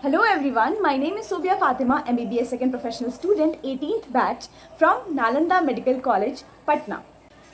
Hello everyone, my name is Sobia Fatima, MBBS second professional student, 18th batch from Nalanda Medical College, Patna.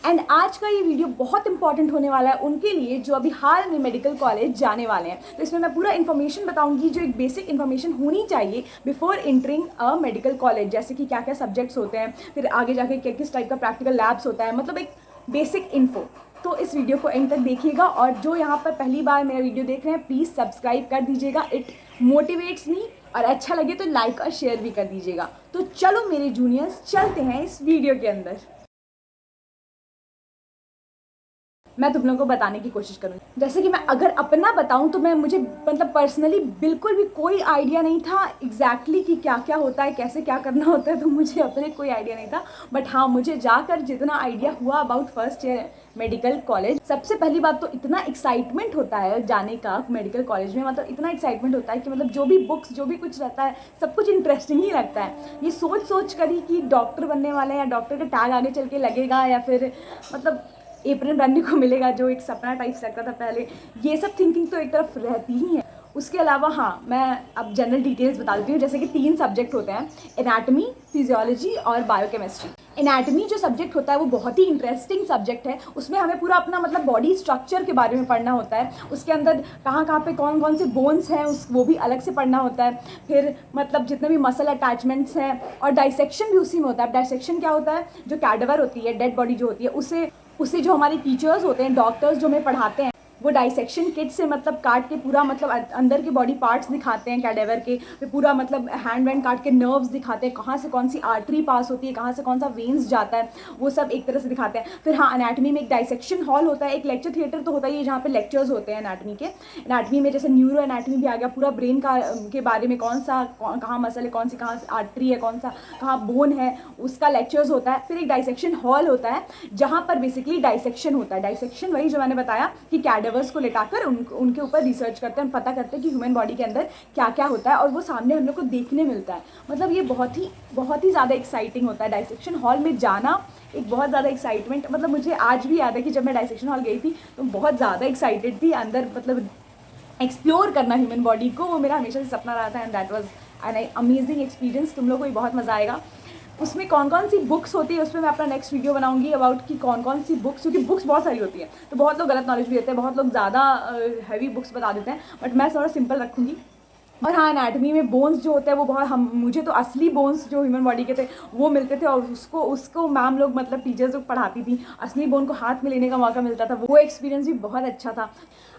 And आज का ये video बहुत important होने वाला है उनके लिए जो अभी हाल में मेडिकल कॉलेज जाने वाले हैं। तो इसमें मैं पूरा इन्फॉर्मेशन बताऊंगी जो एक बेसिक इन्फॉर्मेशन होनी चाहिए before entering a medical college, जैसे कि क्या क्या सब्जेक्ट्स होते हैं, फिर आगे जाके किस टाइप का प्रैक्टिकल लैब्स होता है, मतलब एक बेसिक इन्फो। तो इस वीडियो को एंड तक देखिएगा और जो यहाँ पर पहली बार मेरा वीडियो देख रहे हैं प्लीज़ सब्सक्राइब कर दीजिएगा, इट मोटिवेट्स मी, और अच्छा लगे तो लाइक और शेयर भी कर दीजिएगा। तो चलो मेरे जूनियर्स चलते हैं इस वीडियो के अंदर। मैं तुम लोगों को बताने की कोशिश करूँगी। जैसे कि मैं अगर अपना बताऊँ तो मुझे मतलब पर्सनली बिल्कुल भी कोई आइडिया नहीं था एग्जैक्टली कि क्या क्या होता है, कैसे क्या करना होता है, तो मुझे अपने कोई आइडिया नहीं था। बट हाँ, मुझे जाकर जितना आइडिया हुआ about first year medical college, सबसे पहली बात तो इतना एक्साइटमेंट होता है जाने का मेडिकल कॉलेज में, मतलब इतना एक्साइटमेंट होता है कि मतलब जो भी बुक्स जो भी कुछ रहता है सब कुछ इंटरेस्टिंग ही लगता है। ये सोच कर ही कि डॉक्टर बनने वाले हैं या डॉक्टर का टैग आगे चल के लगेगा या फिर मतलब एप्रन बनने को मिलेगा, जो एक सपना टाइप लगता था पहले, ये सब थिंकिंग तो एक तरफ रहती ही है। उसके अलावा हाँ, मैं अब जनरल डिटेल्स बता देती हूँ। जैसे कि 3 सब्जेक्ट होते हैं, एनाटमी, फिजियोलॉजी और बायोकेमिस्ट्री। एनाटमी जो सब्जेक्ट होता है वो बहुत ही इंटरेस्टिंग सब्जेक्ट है। उसमें हमें पूरा अपना मतलब बॉडी स्ट्रक्चर के बारे में पढ़ना होता है। उसके अंदर कहाँ पे कौन कौन से बोन्स हैं वो भी अलग से पढ़ना होता है। फिर मतलब जितने भी मसल अटैचमेंट्स हैं, और डाइसेक्शन भी उसी में होता है। अब डाइसेक्शन क्या होता है, जो कैडेवर होती है, डेड बॉडी जो होती है, उसे जो हमारे टीचर्स होते हैं, डॉक्टर्स जो हमें पढ़ाते हैं, वो डाइसेक्शन किट से मतलब काट के पूरा मतलब अंदर के बॉडी पार्ट्स दिखाते हैं कैडेवर के, फिर पूरा मतलब हैंड वैंड काट के नर्व्स दिखाते हैं, कहाँ से कौन सी आर्टरी पास होती है, कहाँ से कौन सा वेन्स जाता है, वो सब एक तरह से दिखाते हैं। फिर हाँ, एनाटमी में एक डाइसेक्शन हॉल होता है, एक लेक्चर थिएटर तो होता ही है जहाँ पे लेक्चर्स होते हैं एनाटमी के। एनाटमी में जैसे न्यूरो एनाटमी भी आ गया, पूरा ब्रेन का के बारे में, कहाँ मसल है, कौन सी कहाँ आर्टरी है, कौन सा कहाँ बोन है, उसका लेक्चर्स होता है। फिर एक डाइसेक्शन हॉल होता है जहाँ पर बेसिकली डाइसेक्शन होता है। डाइसेक्शन वही जो मैंने बताया कि कैडेवर्स को लेटाकर उनके ऊपर रिसर्च करते हैं, पता करते हैं कि ह्यूमन बॉडी के अंदर क्या क्या होता है, और वो सामने हम लोग को देखने मिलता है। मतलब ये बहुत ही ज़्यादा एक्साइटिंग होता है डाइसेक्शन हॉल में जाना, एक बहुत ज़्यादा एक्साइटमेंट। मतलब मुझे आज भी याद है कि जब मैं डाइसेक्शन हॉल गई थी तो बहुत ज़्यादा एक्साइटेड थी अंदर, मतलब एक्सप्लोर करना ह्यूमन बॉडी को, वो मेरा हमेशा से सपना रहा था। And that was an amazing experience. तुम लोग को भी बहुत मज़ा आएगा। उसमें कौन कौन सी बुक्स होती है उसमें मैं अपना नेक्स्ट वीडियो बनाऊंगी अबाउट कि कौन कौन सी बुक्स, क्योंकि बुक्स बहुत सारी होती है तो बहुत लोग गलत नॉलेज भी देते हैं, बहुत लोग ज़्यादा हैवी बुक्स बता देते हैं, बट मैं थोड़ा सिंपल रखूँगी। और हाँ, एनाटमी में बोन्स जो होते हैं वो बहुत मुझे तो असली बोन्स जो ह्यूमन बॉडी के थे वो मिलते थे, और उसको मैम लोग मतलब टीचर्स लोग पढ़ाती थी, असली बोन को हाथ में लेने का मौका मिलता था। वो एक्सपीरियंस भी बहुत अच्छा था।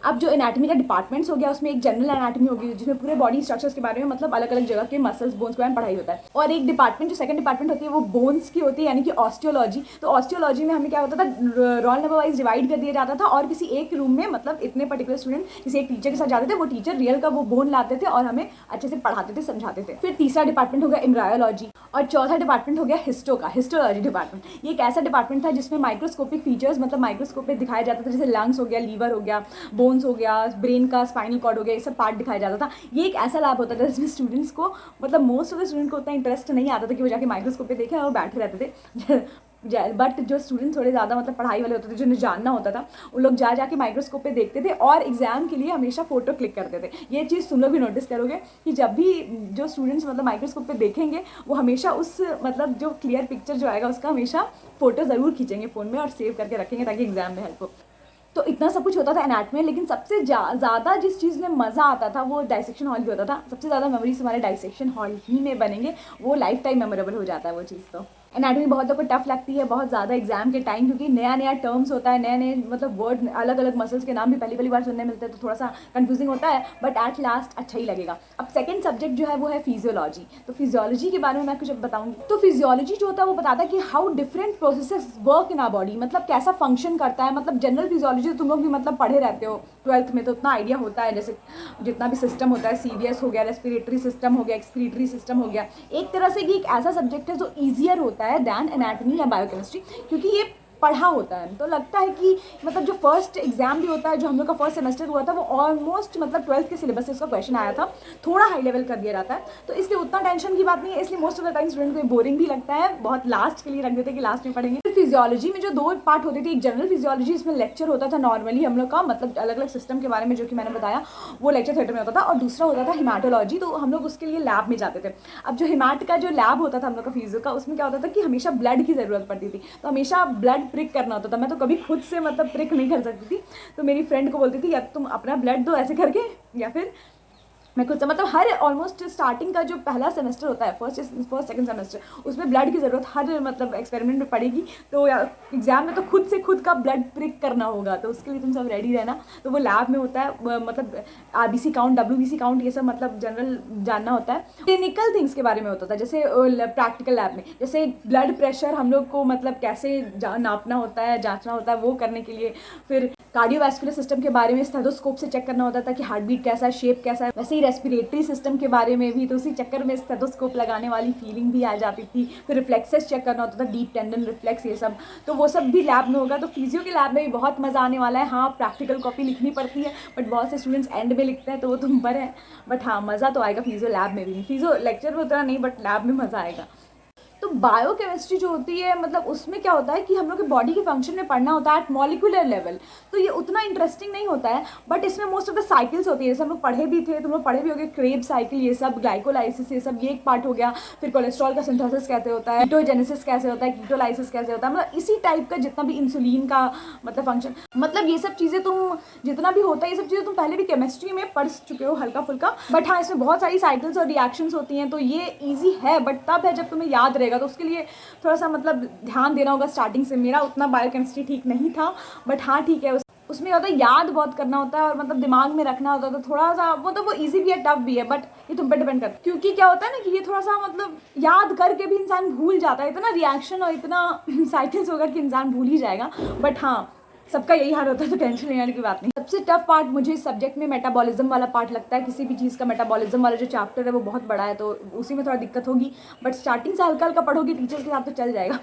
अब जो एनाटमी का डिपार्टमेंट्स हो गया, उसमें एक जनरल एनाटमी होगी जिसमें पूरे बॉडी स्ट्रक्चर्स के बारे में मतलब अलग अलग जगह के मसल्स बोन्स के बारे में पढ़ाई होता है। और एक डिपार्टमेंट जो सेकंड डिपार्टमेंट होती है वो बोन्स की होती है, यानी कि ऑस्टियोलॉजी। तो ऑस्टियोलॉजी में हमें क्या होता था, रोल नंबर वाइज डिवाइड कर दिया जाता था, और किसी एक रूम में मतलब इतने पर्टिकुलर स्टूडेंट किसी एक टीचर के साथ जाते थे, वो टीचर रियल का वो बोन लाते थे और हमें अच्छे से पढ़ाते थे, समझाते थे। फिर तीसरा डिपार्टमेंट हो गया एम्ब्रायोलॉजी, और चौथा डिपार्टमेंट हो गया हिस्टोलॉजी डिपार्टमेंट। ये एक ऐसा डिपार्टमेंट था जिसमें माइक्रोस्कोपिक फीचर्स मतलब माइक्रोस्कोप पे दिखाया जाता था, जैसे लंग्स हो गया, लीवर हो गया, बोन्स हो गया, ब्रेन का स्पाइनल कॉर्ड हो गया, ये सब पार्ट दिखाया जाता था। ये एक ऐसा लैब होता था जिसमें स्टूडेंट्स को मतलब मोस्ट ऑफ द स्टूडेंट को उतना इंटरेस्ट नहीं आता था कि वो जाके माइक्रोस्कोप पे देखें, और बैठे रहते थे। बट जो स्टूडेंट्स थोड़े ज़्यादा मतलब पढ़ाई वाले होते थे, जिन्हें जानना होता था, उन लोग जाके माइक्रोस्कोप पे देखते थे और एग्जाम के लिए हमेशा फ़ोटो क्लिक करते थे। ये चीज़ तुम लोग भी नोटिस करोगे कि जब भी जो स्टूडेंट्स मतलब माइक्रोस्कोप पे देखेंगे वो हमेशा उस मतलब जो क्लियर पिक्चर जो आएगा उसका हमेशा फ़ोटो ज़रूर खींचेंगे फ़ोन में और सेव करके रखेंगे ताकि एग्जाम में हेल्प हो। तो इतना सब कुछ होता था एनाटमी में, लेकिन सबसे ज़्यादा जिस चीज़ में मज़ा आता था वो डाइसेक्शन हॉल भी होता था। सबसे ज़्यादा मेमोरीज हमारे डाइसेक्शन हॉल ही में बनेंगे, वो लाइफ टाइम मेमोरेबल हो जाता है वो चीज़। तो एनाटमी बहुत लोगों को टफ लगती है बहुत ज़्यादा एग्जाम के टाइम, क्योंकि नया टर्म्स होता है, नए मतलब वर्ड, अलग अलग मसल्स के नाम भी पहली बार सुनने मिलते हैं, तो थोड़ा सा कंफ्यूजिंग होता है, बट एट लास्ट अच्छा ही लगेगा। अब सेकंड सब्जेक्ट जो है वो है फिजियोलॉजी। तो फिजियोलॉजी के बारे में मैं कुछ बताऊँगी। तो फिजियोलॉजी जो होता है वो बताता है कि how different processes work in our body, मतलब कैसा फंक्शन करता है। मतलब जनरल फिजियोलॉजी तो तुम लोग भी मतलब पढ़े रहते हो 12th में, तो उतना आइडिया होता है, जैसे जितना भी सिस्टम होता है, CVS हो गया, रेस्पिरेटरी सिस्टम हो गया, एक्सक्रीटरी सिस्टम हो गया। एक तरह से एक ऐसा सब्जेक्ट है जो ईजियर होता है दैन एनाटमी या बायोकेमिस्ट्री, क्योंकि ये पढ़ा होता है। तो लगता है कि मतलब जो फर्स्ट एग्जाम भी होता है, जो हम लोग का फर्स्ट सेमेस्टर हुआ था, वो ऑलमोस्ट मतलब 12th के सिलेबस से इसका क्वेश्चन आया था, थोड़ा हाई लेवल कर दिया जाता है, तो इसलिए उतना टेंशन की बात नहीं है। इसलिए most of the time student को बोरिंग भी लगता है, बहुत लास्ट के लिए रख देते हैं कि लास्ट में पढ़ेंगे। फिजियोलॉजी में जो 2 पार्ट होते थे, एक जनरल फिजियोलॉजी, इसमें लेक्चर होता था नॉर्मली हम लोग का, मतलब अलग अलग सिस्टम के बारे में जो कि मैंने बताया वो लेक्चर थिएटर में होता था, और दूसरा होता था हिमाटोलॉजी, तो हम लोग उसके लिए लैब में जाते थे। अब जो हिमाट का जो लैब होता था हम लोग का फिजियो का, उसमें क्या होता था कि हमेशा ब्लड की ज़रूरत पड़ती थी, तो हमेशा ब्लड प्रिक करना होता था। मैं तो कभी खुद से मतलब प्रिक नहीं कर सकती थी, तो मेरी फ्रेंड को बोलती थी या तुम अपना ब्लड दो ऐसे करके, या फिर मैं खुद से, मतलब हर ऑलमोस्ट स्टार्टिंग का जो पहला सेमेस्टर होता है, फर्स्ट सेकंड सेमेस्टर, उसमें ब्लड की ज़रूरत हर मतलब एक्सपेरिमेंट में पड़ेगी, तो एग्जाम में तो खुद से खुद का ब्लड प्रिक करना होगा, तो उसके लिए तुम सब रेडी रहना। तो वो लैब में होता है, मतलब RBC काउंट, WBC काउंट, ये सब मतलब जनरल जानना होता है। क्लिनिकल थिंग्स के बारे में होता था, जैसे प्रैक्टिकल लैब में, जैसे ब्लड प्रेशर हम लोग को मतलब कैसे नापना होता है, जाँचना होता है, वो करने के लिए। फिर कार्डियोवैस्कुलर सिस्टम के बारे में स्टेथोस्कोप से चेक करना होता था कि हार्ट बीट कैसा है, शेप कैसा है। वैसे ही रेस्पिरेटरी सिस्टम के बारे में भी, तो उसी चक्कर में स्टेथोस्कोप लगाने वाली फीलिंग भी आ जाती थी। फिर रिफ्लेक्सेस चेक करना होता था, डीप टेंडन रिफ्लेक्स, ये सब, तो वो सब भी लैब में होगा। तो फिजियो के लैब में भी बहुत मज़ा आने वाला है। हाँ, प्रैक्टिकल कॉपी लिखनी पड़ती है, बट बहुत से स्टूडेंट्स एंड में लिखते हैं, तो वो तुम पर है, बट हाँ मज़ा तो आएगा फिजियो लैब में भी। फिजियो लेक्चर में उतना नहीं, बट लैब में मज़ा आएगा। तो बायोकेमिस्ट्री जो होती है, मतलब उसमें क्या होता है कि हम लोग के बॉडी के फंक्शन में पढ़ना होता है एट मॉलिक्यूलर लेवल, तो ये उतना इंटरेस्टिंग नहीं होता है, बट इसमें मोस्ट ऑफ द साइकिल्स होती है, जैसे हम लोग पढ़े भी थे, तुम लोग पढ़े भी होंगे, क्रेब्स साइकिल, ये सब ग्लाइकोलाइसिस, ये सब, ये एक पार्ट हो गया। फिर कोलेस्ट्रॉल का सिंथेसिस कैसे होता है, कीटोजेनेसिस कैसे होता है, कीटोलाइसिस कैसे होता है, मतलब इसी टाइप का जितना भी इंसुलिन का मतलब फंक्शन, मतलब ये सब चीज़ें तुम जितना भी होता है, ये सब चीज़ें तुम पहले भी केमिस्ट्री में पढ़ चुके हो हल्का फुल्का, बट हाँ इसमें बहुत सारी साइकिल्स और रिएक्शंस होती हैं, तो ये ईजी है, बट तब है जब तुम्हें याद रहेगा, तो उसके लिए थोड़ा सा मतलब ध्यान देना होगा स्टार्टिंग से। मेरा उतना बायोकेमिस्ट्री ठीक नहीं था, बट हाँ ठीक है, उसमें होता है याद बहुत करना होता है और मतलब दिमाग में रखना होता है, तो थोड़ा सा वो ईजी भी है, टफ भी है, बट ये तुम पे डिपेंड करता है। क्योंकि क्या होता है ना कि ये थोड़ा सा मतलब याद करके भी इंसान भूल जाता है, इतना रिएक्शन और इतना साइकिल्स होगा कि इंसान भूल ही जाएगा, बट हाँ सबका यही हाल होता है, तो टेंशन लेने की बात नहीं। सबसे टफ पार्ट मुझे इस सब्जेक्ट में मेटाबॉलिज्म वाला पार्ट लगता है। किसी भी चीज़ का मेटाबॉलिज्म वाला जो चैप्टर है वो बहुत बड़ा है, तो उसी में थोड़ा दिक्कत होगी, बट स्टार्टिंग से हल्का हल्का पढ़ोगे टीचर्स के साथ तो चल जाएगा।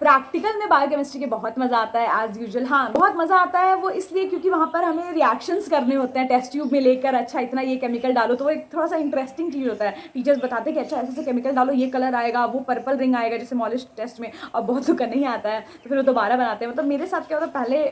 प्रैक्टिकल में बायोकेमिस्ट्री के बहुत मज़ा आता है एज यूजुअल। हाँ बहुत मज़ा आता है वो इसलिए क्योंकि वहाँ पर हमें रिएक्शंस करने होते हैं टेस्ट ट्यूब में लेकर, अच्छा इतना ये केमिकल डालो, तो वो एक थोड़ा सा इंटरेस्टिंग चीज़ होता है। टीचर्स बताते हैं कि अच्छा ऐसे केमिकल डालो, ये कलर आएगा, वो पर्पल रिंग आएगा, जैसे मॉलिश टेस्ट में, और बहुत लोग का नहीं आता है तो फिर वो दोबारा बनाते हैं। मतलब मेरे साथ क्या होता है, पहले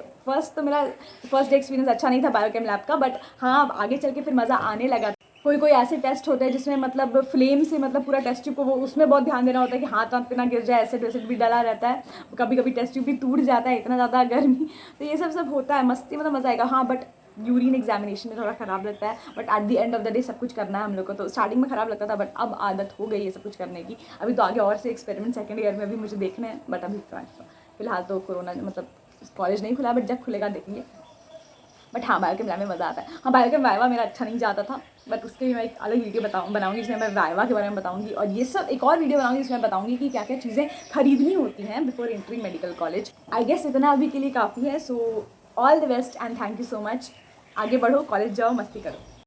मेरा फर्स्ट डे एक्सपीरियंस अच्छा नहीं था बायोकेम लैब का, बट हाँ आगे चल के फिर मज़ा आने लगा। कोई ऐसे टेस्ट होते हैं जिसमें मतलब फ्लेम से मतलब पूरा टेस्ट ट्यूब को वो उसमें बहुत ध्यान देना होता है कि हाथ पे ना गिर जाए, एसिड वैसिड भी डला रहता है, कभी कभी टेस्ट ट्यूब भी टूट जाता है, इतना ज़्यादा गर्मी, तो ये सब होता है, मस्ती मतलब मज़ा आएगा। हाँ बट यूरिन एग्जामिनेशन में थोड़ा ख़राब लगता है, but at the end of the day सब कुछ करना है हम लोग को। तो स्टार्टिंग में ख़राब लगता था, बट अब आदत हो गई है सब कुछ करने की। अभी तो आगे और से एक्सपेरिमेंट सेकेंड ईयर में भी मुझे देखने हैं, बट अभी फिलहाल तो कोरोना मतलब कॉलेज नहीं खुला, बट जब खुलेगा देखेंगे। बट हाँ बायोकेम लैब में मज़ा आता है। हाँ बायोकेम वाइवा मेरा अच्छा नहीं जाता था, बट उसके लिए मैं एक अलग वीडियो बनाऊंगी जिसमें मैं वाइवा के बारे में बताऊंगी, और ये सब एक और वीडियो बनाऊंगी जिसमें बताऊंगी कि क्या क्या चीज़ें खरीदनी होती हैं before entering medical college. I guess इतना अभी के लिए काफ़ी है। So all the best and thank you so much. आगे बढ़ो, कॉलेज जाओ, मस्ती करो।